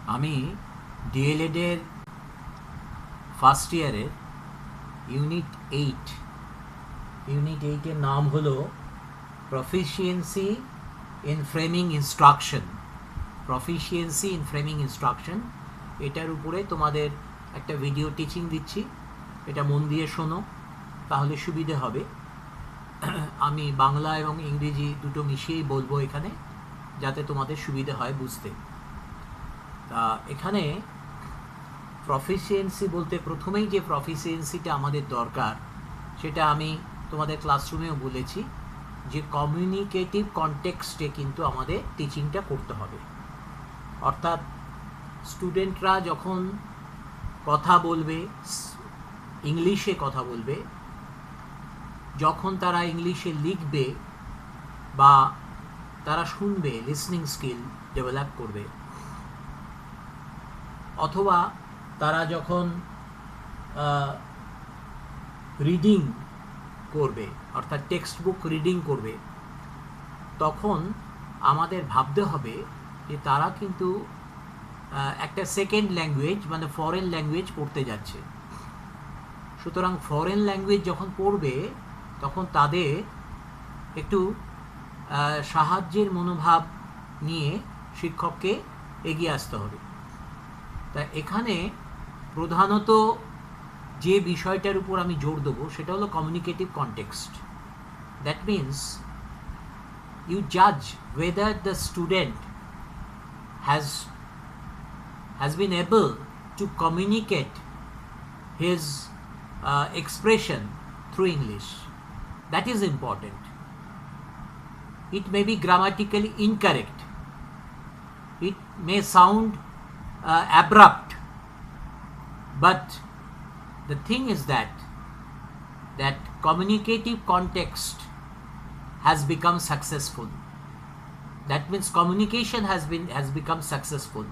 আমি ডিএলএডের ফার্স্ট ইয়ারের ইউনিট 8 এর নাম হলো প্রফিসিয়েন্সি ইন ফ্রেমিং ইনস্ট্রাকশন। এটার উপরে তোমাদের একটা ভিডিও টিচিং দিচ্ছি, এটা মন দিয়ে শোনো, তাহলে সুবিধে হবে। আমি বাংলা এবং ইংরেজি দুটো মিশিয়েই বলবো এখানে, যাতে তোমাদের সুবিধে হয় বুঝতে। তা এখানে প্রফিসিয়েন্সি বলতে প্রথমেই যে প্রফিসিয়েন্সিটা আমাদের দরকার, সেটা আমি তোমাদের ক্লাসরুমেও বলেছি যে কমিউনিকেটিভ কনটেক্সটে কিন্তু আমাদের টিচিংটা করতে হবে। অর্থাৎ স্টুডেন্টরা যখন কথা বলবে, ইংলিশে কথা বলবে, যখন তারা ইংলিশে লিখবে বা তারা শুনবে, লিসনিং স্কিল ডেভেলপ করবে, অথবা তারা যখন রিডিং করবে, অর্থাৎ টেক্সট বুক রিডিং করবে, তখন আমাদের ভাবতে হবে যে তারা কিন্তু একটা সেকেন্ড ল্যাঙ্গুয়েজ মানে ফরেন ল্যাঙ্গুয়েজ পড়তে যাচ্ছে। সুতরাং ফরেন ল্যাঙ্গুয়েজ যখন পড়বে তখন তাদের একটু সাহায্যের মনোভাব নিয়ে শিক্ষককে এগিয়ে আসতে হবে। তা এখানে প্রধানত যে বিষয়টার উপর আমি জোর দেবো সেটা হলো communicative context. That means you judge whether the student has been able to communicate his expression through English. That is important. It may be grammatically incorrect, it may sound abrupt, but the thing is that communicative context has become successful. That means communication has become successful.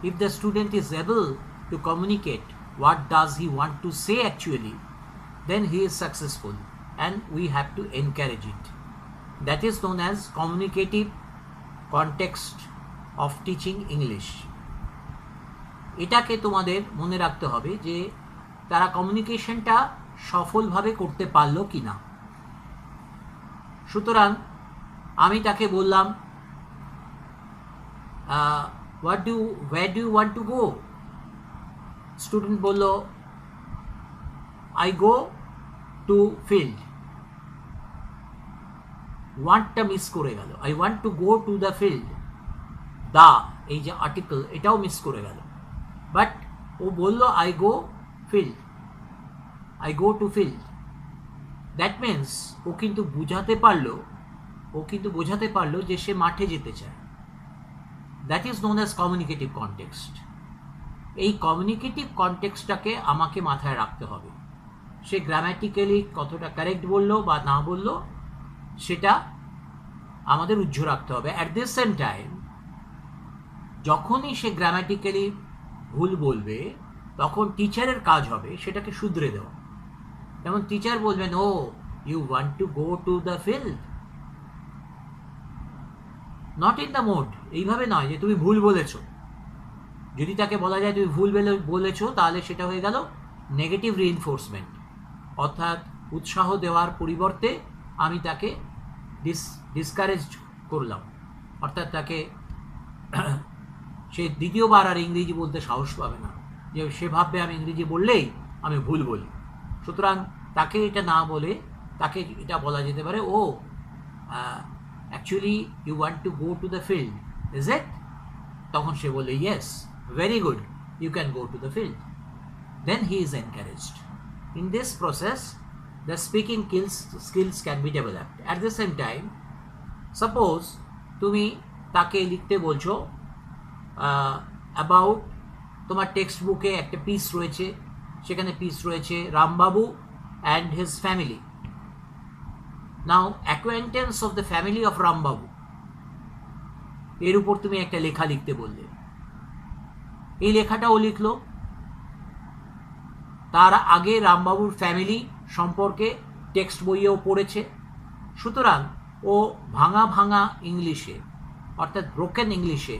If the student is able to communicate what does he want to say actually, then he is successful, and we have to encourage it. That is known as communicative context of teaching English. এটাকে তোমাদের মনে রাখতে হবে যে তারা কমিউনিকেশনটা সফলভাবে করতে পারলো কি না। সুতরাং আমি তাকে বললাম, where do you want to go? Student বলল, I go to field. ওয়ান্টটা মিস করে গেল, I want to go to the field. দা এই যে আর্টিকেল, এটাও মিস করে গেল। বাট ও বলল I go to field. That means ও কিন্তু বোঝাতে পারলো যে সে মাঠে যেতে চায়। That is known as communicative context. এই কমিউনিকেটিভ কনটেক্সটটাকে আমাকে মাথায় রাখতে হবে। সে গ্রামাটিক্যালি কতটা কারেক্ট বললো বা না বললো সেটা আমাদের উজ্জ্ব রাখতে হবে। অ্যাট দ্য সেম টাইম যখনই সে গ্রামাটিক্যালি ভুল বলবে তখন টিচারের কাজ হবে সেটাকে শুধরে দেওয়া। যেমন টিচার বলবেন, ও you want to go to the field, not in the mode, এইভাবে নয় যে তুমি ভুল বলেছ। যদি তাকে বলা যায় তুমি ভুল বলেছ, তাহলে সেটা হয়ে গেল নেগেটিভ রিইনফোর্সমেন্ট, অর্থাৎ উৎসাহ দেওয়ার পরিবর্তে আমি তাকে ডিসকারেজ করলাম, অর্থাৎ তাকে সে দ্বিতীয়বার আর ইংরেজি বলতে সাহস পাবে না, যে সে ভাববে আমি ইংরেজি বললেই আমি ভুল বলি। সুতরাং তাকে এটা না বলে তাকে এটা বলা যেতে পারে, ও actually you want to go to the field, is it? তখন সে বলে, yes, very good, you can go to the field. Then he is encouraged. In this process the speaking skills can be developed. At the same time suppose তুমি তাকে লিখতে বলছো about, তোমার text বুকে একটা পিস রয়েছে, সেখানে পিস রয়েছে রামবাবু and his family. Now, acquaintance of the family of Rambabu, এর উপর তুমি একটা লেখা লিখতে বললে। এই লেখাটা ও লিখলো। তার আগে রামবাবুর ফ্যামিলি সম্পর্কে টেক্সট বইয়েও পড়েছে। সুতরাং ও ভাঙা ইংলিশে, অর্থাৎ ব্রোকেন ইংলিশে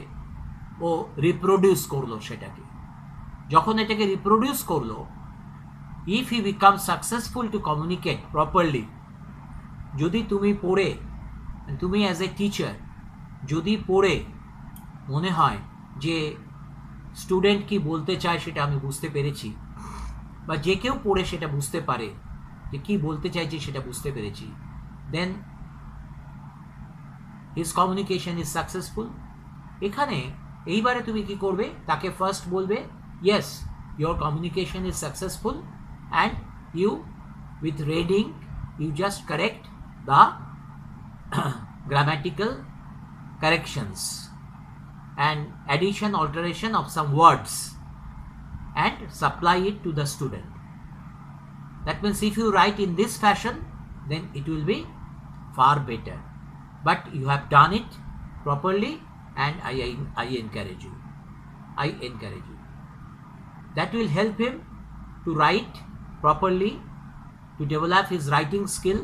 ও রিপ্রোডিউস করলো সেটাকে। যখন এটাকে রিপ্রোডিউস করলো, if he become successful to communicate properly, যদি তুমি পড়ে, তুমি অ্যাজ এ টিচার যদি পড়ে মনে হয় যে স্টুডেন্ট কি বলতে চায় সেটা আমি বুঝতে পেরেছি, বা যে কেউ পড়ে সেটা বুঝতে পারে যে কি বলতে চাইছে সেটা বুঝতে পেরেছি, then his communication is successful. এখানে এইবারে তুমি কি করবে, তাকে ফার্স্ট বলবে yes your communication is successful, and you with reading you just correct the grammatical corrections and addition alteration of some words and supply it to the student. That means if you write in this fashion, then it will be far better, but you have done it properly, and I encourage you, that will help him to write properly, to develop his writing skill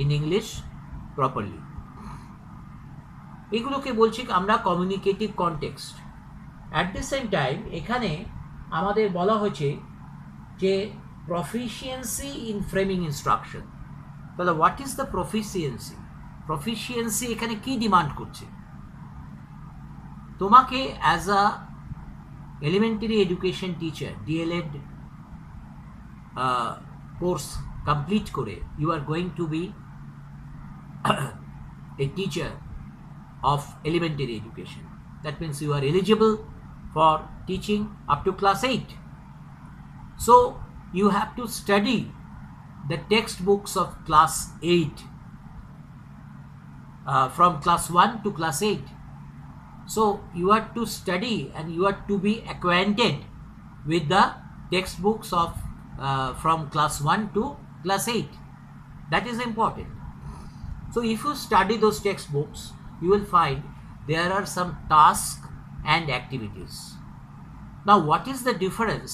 in English properly. এগুলোকে বলছি আমরা communicative context. At the same time এখানে আমাদের বলা হয়েছে যে proficiency in framing instruction. তাহলে what is the proficiency? Proficiency এখানে কি ডিমান্ড করছে? তোমাকে as a elementary education teacher, DElEd course complete করে you are going to be a teacher of elementary education. That means you are eligible for teaching up to class 8. So you have to study the textbooks of class 8, from class 1 to class 8. So you are to study and you are to be acquainted with the textbooks of from class 1 to class 8. That is important. So if you study those textbooks, you will find there are some tasks and activities. Now what is the difference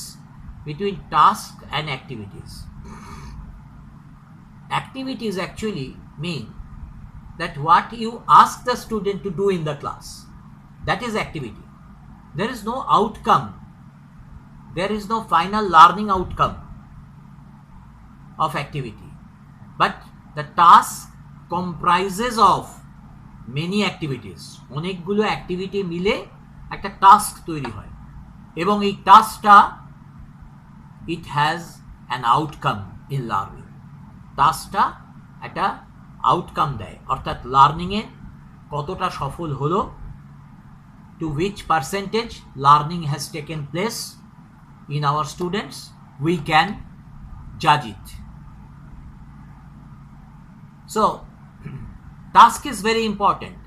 between tasks and activities? Activities actually mean that what you ask the student to do in the class, that is activity. There is no outcome, there is no final learning outcome of activity, but the task comprises of many activities. অনেকগুলো activity মিলে একটা task তৈরি হয়, এবং এই টাস্কটা it has an outcome in learning. টাস্কটা একটা আউটকাম দেয়, অর্থাৎ লার্নিংয়ে কতটা সফল হলো, to which percentage learning has taken place in our students, we can জাজ it. So task is very important.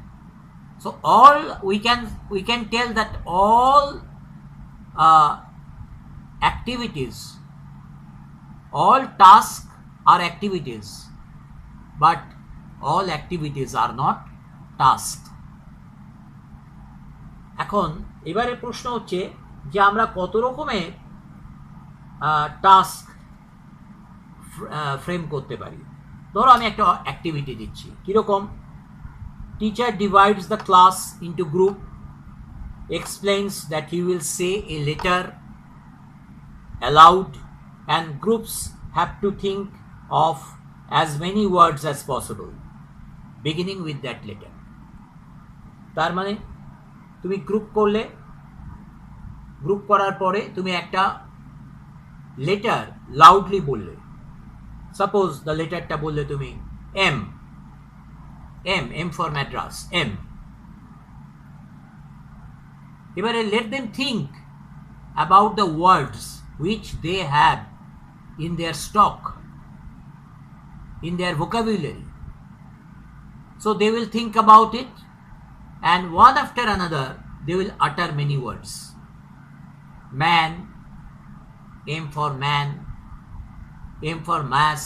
So all we can tell that all activities, all tasks are activities, but all activities are not tasks. এখন এবারে প্রশ্ন হচ্ছে যে আমরা কত রকমের task frame করতে পারি। ধরো আমি একটা অ্যাক্টিভিটি দিচ্ছি, কীরকম? Teacher divides the class into group, explains that he will say a letter allowed, and groups have to think of as many words as possible beginning with that letter. তার মানে তুমি গ্রুপ করলে, group করার পরে তুমি একটা letter loudly বললে। Suppose the লেটারটা বললে তুমি M, M M for Madras, M. এবারে let them think about the words which they have in their stock, in their vocabulary. So they will think about it, and one after another they will utter many words. Man, M for man, M for mass,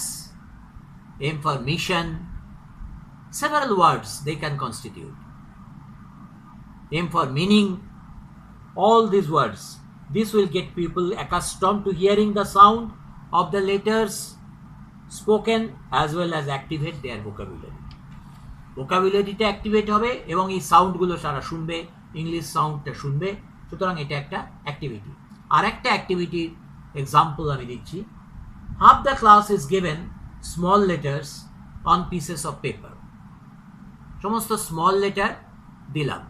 M for mission. Several words they can constitute. M for meaning. All these words. This will get people accustomed to hearing the sound of the letters spoken as well as activate their vocabulary. Vocabulary টা activate হবে এবং এই সাউন্ডগুলো সারা শুনবে, English সাউন্ডটা শুনবে, সুতরাং এটা একটা অ্যাক্টিভিটি। আর একটা অ্যাক্টিভিটির এক্সাম্পল আমি দিচ্ছি। Half the class is given small letters on pieces of paper. সমস্ত স্মল লেটার দিলাম,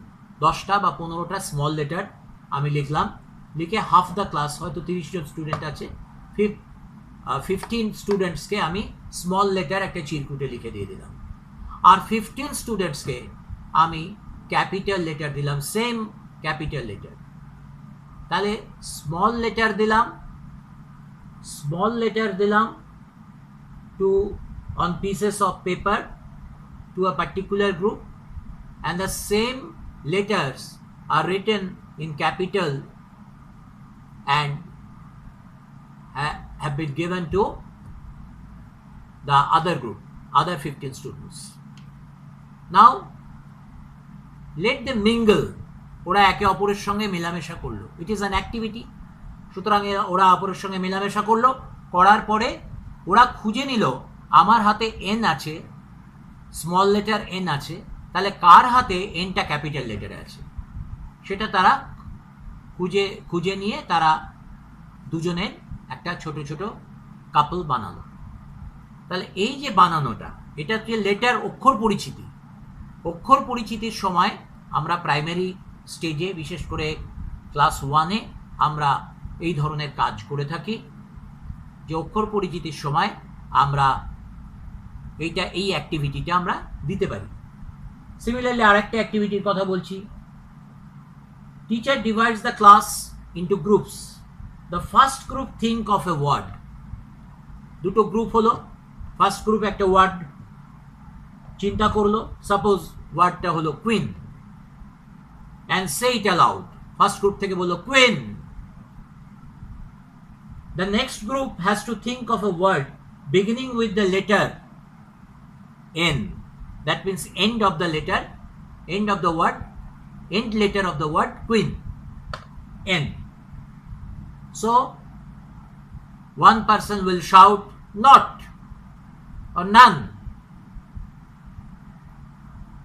10টা বা 15টা স্মল লেটার আমি লিখলাম, লিখে হাফ দ্য ক্লাস, হয়তো 30 জন স্টুডেন্ট আছে, 15 স্টুডেন্টসকে আমি স্মল লেটার একটা চিরকুটে লিখে দিয়ে দিলাম, আর 15 স্টুডেন্টসকে আমি ক্যাপিটাল লেটার দিলাম, সেম ক্যাপিটাল লেটার। তাহলে স্মল লেটার দিলাম two on pieces of paper to a particular group, and the same letters are written in capital and have been given to the other group, other 15 students. Now let them mingle. ওরা একে অপরের সঙ্গে মেলামেশা করলো, it is an activity. সুতরাং ওরা অপরের সঙ্গে মেলামেশা করলো, করার পরে ওরা খুঁজে নিল আমার হাতে এন আছে, স্মল লেটার এন আছে, তাহলে কার হাতে এনটা ক্যাপিটাল লেটারে আছে সেটা তারা খুঁজে নিয়ে তারা দুজনের একটা ছোট ছোট কাপল বানালো। তাহলে এই যে বানানোটা, এটা হচ্ছে লেটার অক্ষর পরিচিতির সময় আমরা প্রাইমারি স্টেজে, বিশেষ করে ক্লাস 1-এ আমরা এই ধরনের কাজ করে থাকি, যে অক্ষর পরিচিতির সময় আমরা এই অ্যাক্টিভিটিটা আমরা দিতে পারি। সিমিলারলি আরেকটা অ্যাক্টিভিটির কথা বলছি। Teacher divides the class into groups. The first group think of a word. দুটো গ্রুপ হলো, ফার্স্ট গ্রুপ একটা ওয়ার্ড চিন্তা করলো, সাপোজ ওয়ার্ডটা হলো queen, and say it aloud. First group থেকে বললো queen. The next group has to think of a word beginning with the letter N. That means end of the letter, end of the word, end letter of the word queen, N. So one person will shout not or none.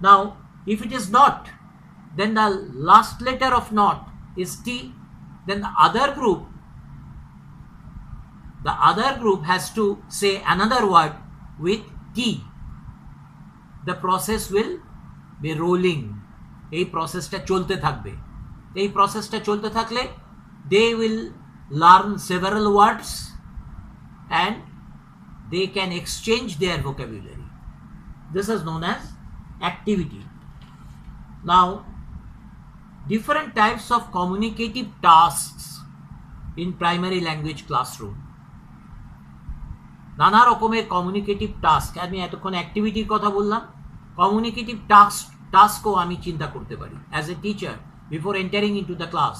Now if it is not, then the last letter of not is T. Then the other group has to say another word with T. The process will be rolling. এই প্রসেসটা চলতে থাকবে। এই প্রসেসটা চলতে থাকলে they will learn several words and they can exchange their vocabulary. This is known as activity. Now different types of communicative tasks in primary language classroom. নানা রকমের কমিউনিকেটিভ টাস্ক, আমি এতক্ষণ অ্যাক্টিভিটির কথা বললাম, কমিউনিকেটিভ টাস্কও আমি চিন্তা করতে পারি। As a teacher, before entering into the class,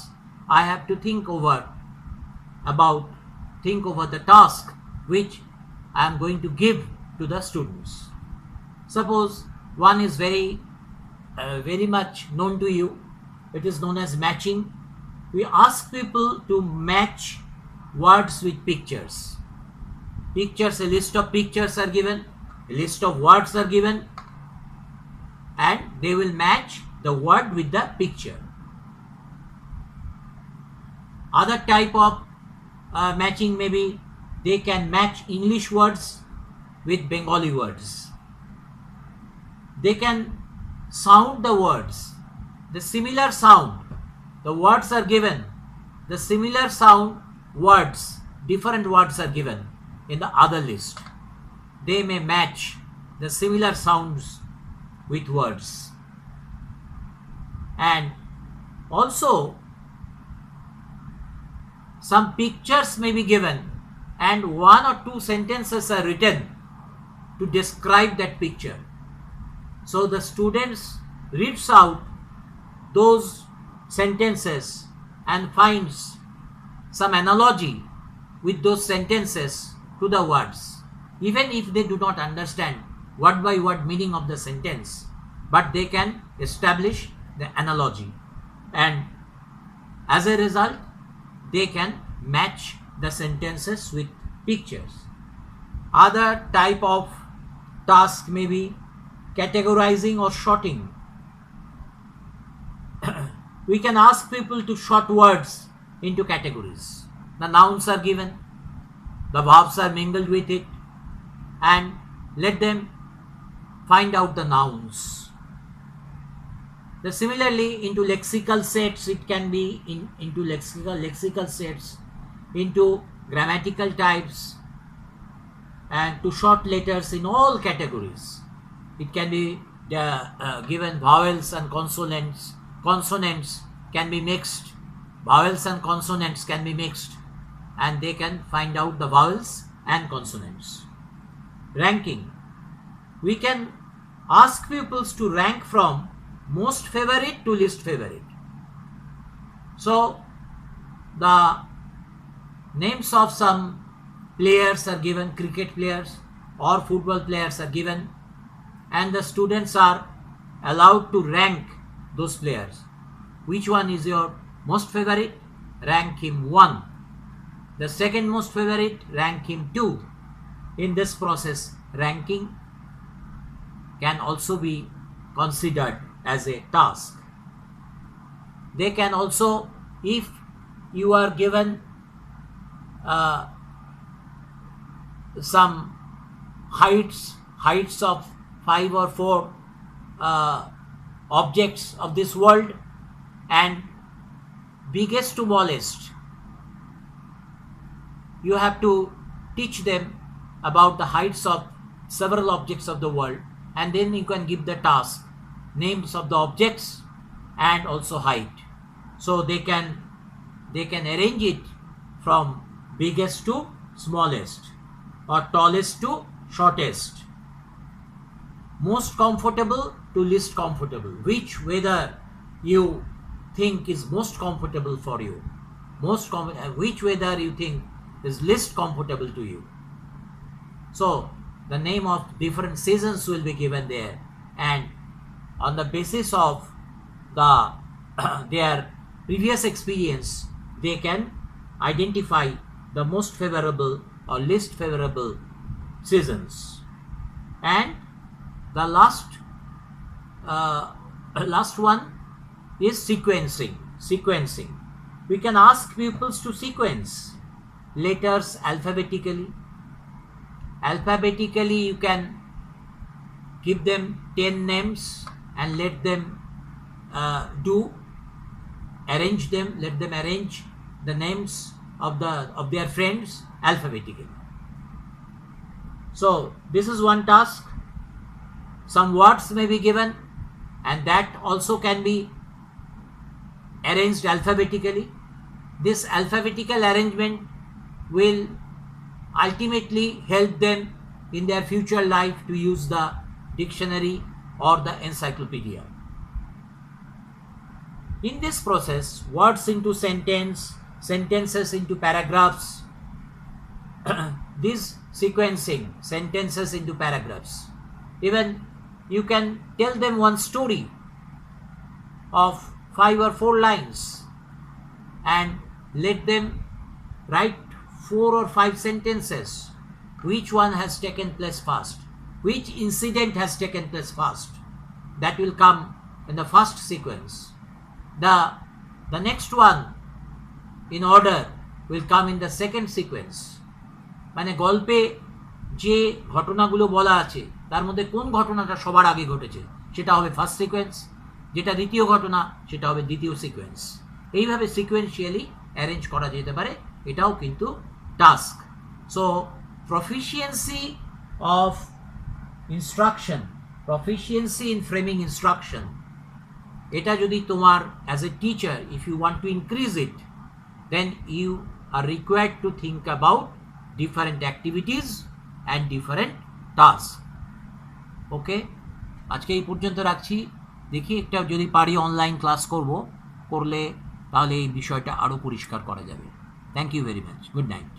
I have to think over the task which I am going to give to the students. Suppose one is very much known to you. It is known as matching. We ask people to match words with pictures. A list of pictures are given, a list of words are given, and they will match the word with the picture. Other type of matching, maybe they can match English words with Bengali words. They can sound the words, the similar sound, the words are given, the similar sound words, different words are given in the other list. They may match the similar sounds with words. And also some pictures may be given and 1 or 2 sentences are written to describe that picture. So the students reads out those sentences and finds some analogy with those sentences to the words, even if they do not understand word by word meaning of the sentence, but they can establish the analogy, and as a result they can match the sentences with pictures. Other type of task may be categorizing or sorting. we can ask people to sort words into categories. The nouns are given, the verbs are mingled with it, and let them find out the nouns. Similarly, into lexical sets, it can be into lexical sets, into grammatical types, and to short letters in all categories. It can be given vowels and consonants. Consonants can be mixed. Vowels and consonants can be mixed, and they can find out the vowels and consonants. Ranking. We can ask pupils to rank from most favorite to least favorite. So the names of some players are given, cricket players or football players are given, and the students are allowed to rank those players. Which one is your most favorite? Rank him 1. The second most favorite, rank him 2. In this process, ranking can also be considered as a task. They can also, if you are given some heights of 5 or 4 objects of this world, and biggest to smallest, you have to teach them about the heights of several objects of the world, and then you can give the task, names of the objects and also height. So they can arrange it from biggest to smallest, or tallest to shortest, most comfortable to least comfortable, which weather you think is most comfortable for you, which weather you think is least comfortable to you. So the name of different seasons will be given there, and on the basis of their previous experience, they can identify the most favorable or least favorable seasons. And the last one is sequencing. We can ask pupils to sequence letters alphabetically. You can give them 10 names and let them arrange them. Let them arrange the names of their friends alphabetically. So this is one task. Some words may be given, and that also can be arranged alphabetically. This alphabetical arrangement will ultimately help them in their future life to use the dictionary or the encyclopedia. In this process, words into sentence, sentences into paragraphs, this sequencing, sentences into paragraphs. Even you can tell them one story of 5 or 4 lines and let them write 4 or 5 sentences. Which one has taken place first? Which incident has taken place first? That will come in the first sequence. The next one in order will come in the second sequence. মানে গল্পে যে ঘটনাগুলো বলা আছে তার মধ্যে কোন ঘটনাটা সবার আগে ঘটেছে সেটা হবে ফার্স্ট সিকোয়েন্স, যেটা দ্বিতীয় ঘটনা সেটা হবে দ্বিতীয় সিকোয়েন্স। এইভাবে সিকোয়েন্সিয়ালি অ্যারেঞ্জ করা যেতে পারে, এটাও কিন্তু task. So proficiency of instruction, proficiency in framing instruction, এটা যদি তোমার as a teacher if you want to increase it, then you are required to think about different activities and different tasks. Okay, আজকে এই পর্যন্ত রাখছি। দেখি একটা যদি পারি অনলাইন ক্লাস করলে তাহলে এই বিষয়টা আরও পরিষ্কার করা যাবে। Thank you very much. Good night.